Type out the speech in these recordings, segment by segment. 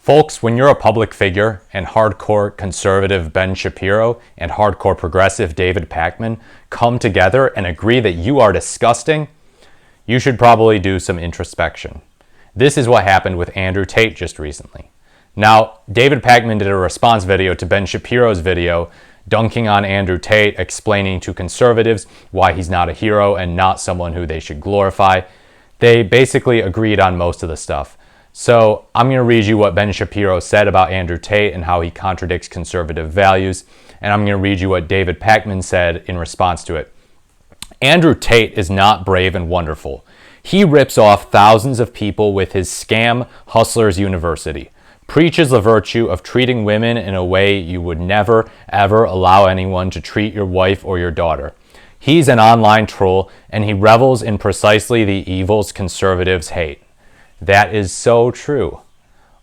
Folks, when you're a public figure and hardcore conservative Ben Shapiro and hardcore progressive David Pakman come together and agree that you are disgusting, you should probably do some introspection. This is what happened with Andrew Tate just recently. Now, David Pakman did a response video to Ben Shapiro's video dunking on Andrew Tate, explaining to conservatives why he's not a hero and not someone who they should glorify. They basically agreed on most of the stuff. So I'm going to read you what Ben Shapiro said about Andrew Tate and how he contradicts conservative values. And I'm going to read you what David Pakman said in response to it. Andrew Tate is not brave and wonderful. He rips off thousands of people with his scam Hustlers University, preaches the virtue of treating women in a way you would never, ever allow anyone to treat your wife or your daughter. He's an online troll, and he revels in precisely the evils conservatives hate. That is so true.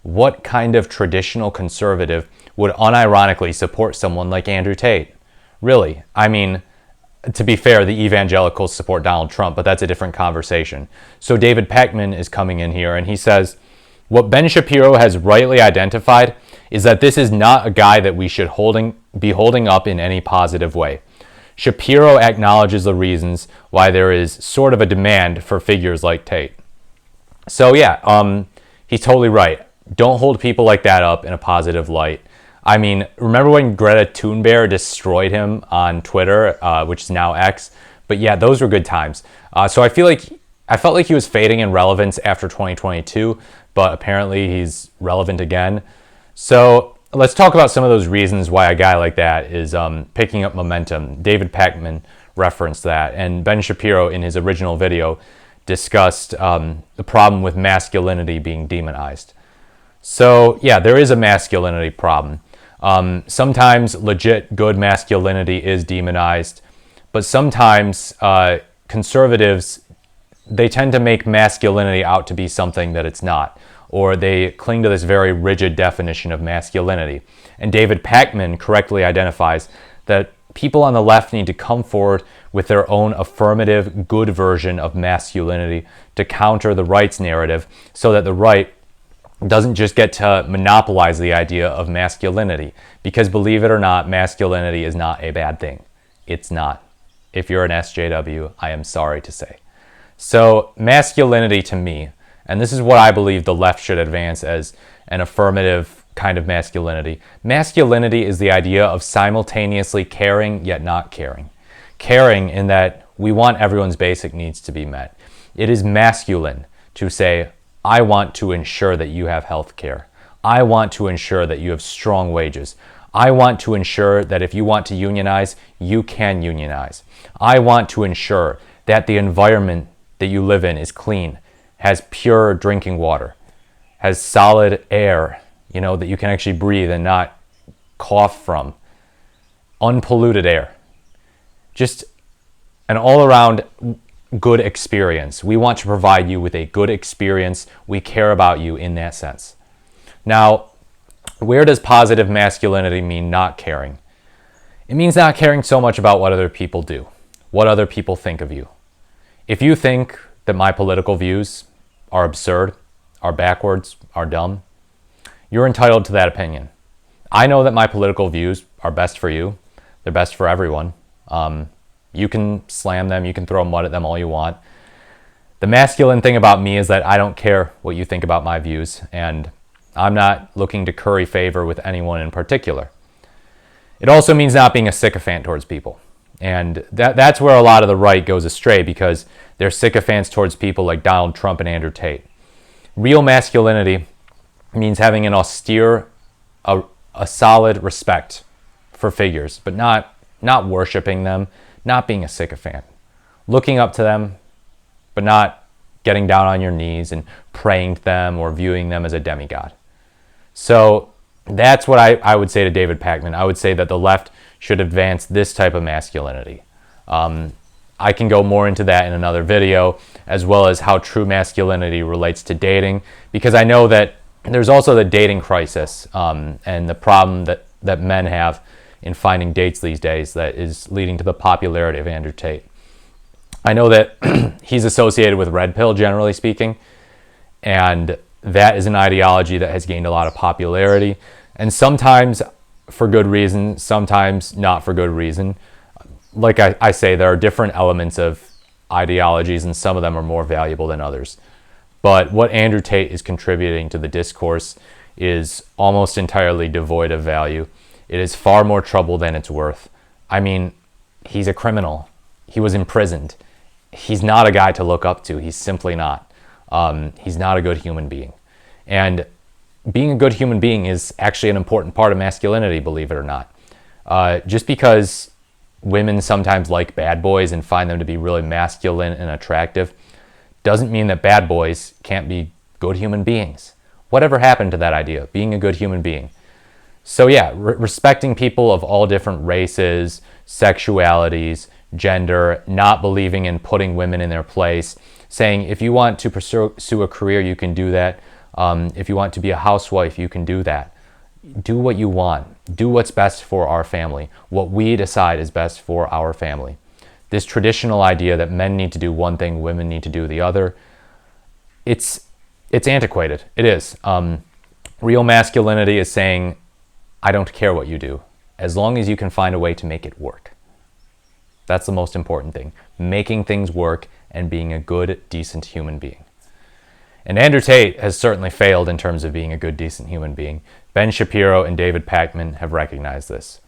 What kind of traditional conservative would unironically support someone like Andrew Tate? Really? I mean, to be fair, the evangelicals support Donald Trump, but that's a different conversation. So David Pakman is coming in here and he says, what Ben Shapiro has rightly identified is that this is not a guy that we should be holding up in any positive way. Shapiro acknowledges the reasons why there is sort of a demand for figures like Tate. So yeah, he's totally right. Don't hold people like that up in a positive light. I mean, remember when Greta Thunberg destroyed him on Twitter, which is now X? But yeah, those were good times. So I felt like he was fading in relevance after 2022, but apparently he's relevant again. So let's talk about some of those reasons why a guy like that is picking up momentum. David Pakman referenced that, and Ben Shapiro in his original video discussed the problem with masculinity being demonized. So yeah, there is a masculinity problem. Sometimes legit good masculinity is demonized, but sometimes conservatives, they tend to make masculinity out to be something that it's not, or they cling to this very rigid definition of masculinity. And David Pakman correctly identifies that people on the left need to come forward with their own affirmative, good version of masculinity to counter the right's narrative, so that the right doesn't just get to monopolize the idea of masculinity. Because believe it or not, masculinity is not a bad thing. It's not. If you're an SJW, I am sorry to say. So masculinity to me, and this is what I believe the left should advance as an affirmative kind of masculinity. Masculinity is the idea of simultaneously caring yet not caring. Caring in that we want everyone's basic needs to be met. It is masculine to say, I want to ensure that you have health care. I want to ensure that you have strong wages. I want to ensure that if you want to unionize, you can unionize. I want to ensure that the environment that you live in is clean, has pure drinking water, has solid air, that you can actually breathe and not cough from, unpolluted air. Just an all-around good experience. We want to provide you with a good experience. We care about you in that sense. Now, where does positive masculinity mean not caring? It means not caring so much about what other people do, what other people think of you. If you think that my political views are absurd, are backwards, are dumb, you're entitled to that opinion. I know that my political views are best for you. They're best for everyone. You can slam them, you can throw mud at them all you want. The masculine thing about me is that I don't care what you think about my views, and I'm not looking to curry favor with anyone in particular. It also means not being a sycophant towards people. And that's where a lot of the right goes astray, because they're sycophants towards people like Donald Trump and Andrew Tate. Real masculinity means having an austere, a solid respect for figures, but not worshiping them, not being a sycophant. Looking up to them, but not getting down on your knees and praying to them or viewing them as a demigod. So that's what I would say to David Pakman. I would say that the left should advance this type of masculinity. I can go more into that in another video, as well as how true masculinity relates to dating, because I know that there's also the dating crisis and the problem that men have in finding dates these days that is leading to the popularity of Andrew Tate. I know that he's associated with red pill, generally speaking, and that is an ideology that has gained a lot of popularity, and sometimes for good reason, sometimes not for good reason. Like I say, there are different elements of ideologies, and some of them are more valuable than others. But what Andrew Tate is contributing to the discourse is almost entirely devoid of value. It is far more trouble than it's worth. I mean, he's a criminal. He was imprisoned. He's not a guy to look up to. He's simply not. He's not a good human being. And being a good human being is actually an important part of masculinity, believe it or not. Just because women sometimes like bad boys and find them to be really masculine and attractive doesn't mean that bad boys can't be good human beings. Whatever happened to that idea, being a good human being? So yeah, respecting people of all different races, sexualities, gender, not believing in putting women in their place, saying if you want to pursue a career, you can do that. If you want to be a housewife, you can do that. Do what you want. Do what's best for our family. What we decide is best for our family. This traditional idea that men need to do one thing, women need to do the other, it's antiquated. It is. Real masculinity is saying, I don't care what you do, as long as you can find a way to make it work. That's the most important thing. Making things work and being a good, decent human being. And Andrew Tate has certainly failed in terms of being a good, decent human being. Ben Shapiro and David Pakman have recognized this.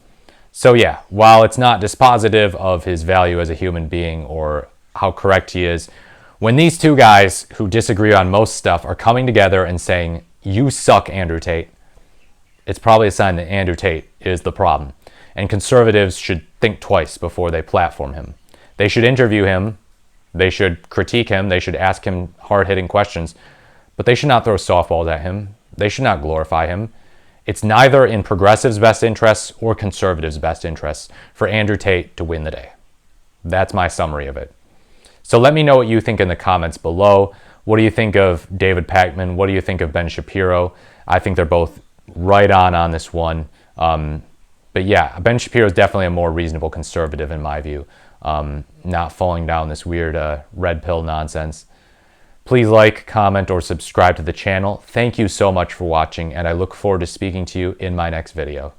So yeah, while it's not dispositive of his value as a human being or how correct he is, when these two guys who disagree on most stuff are coming together and saying, you suck, Andrew Tate, it's probably a sign that Andrew Tate is the problem. And conservatives should think twice before they platform him. They should interview him. They should critique him. They should ask him hard-hitting questions. But they should not throw softballs at him. They should not glorify him. It's neither in progressives' best interests or conservatives' best interests for Andrew Tate to win the day. That's my summary of it. So let me know what you think in the comments below. What do you think of David Pakman? What do you think of Ben Shapiro? I think they're both right on this one. But yeah, Ben Shapiro is definitely a more reasonable conservative in my view, not falling down this weird red pill nonsense. Please like, comment, or subscribe to the channel. Thank you so much for watching, and I look forward to speaking to you in my next video.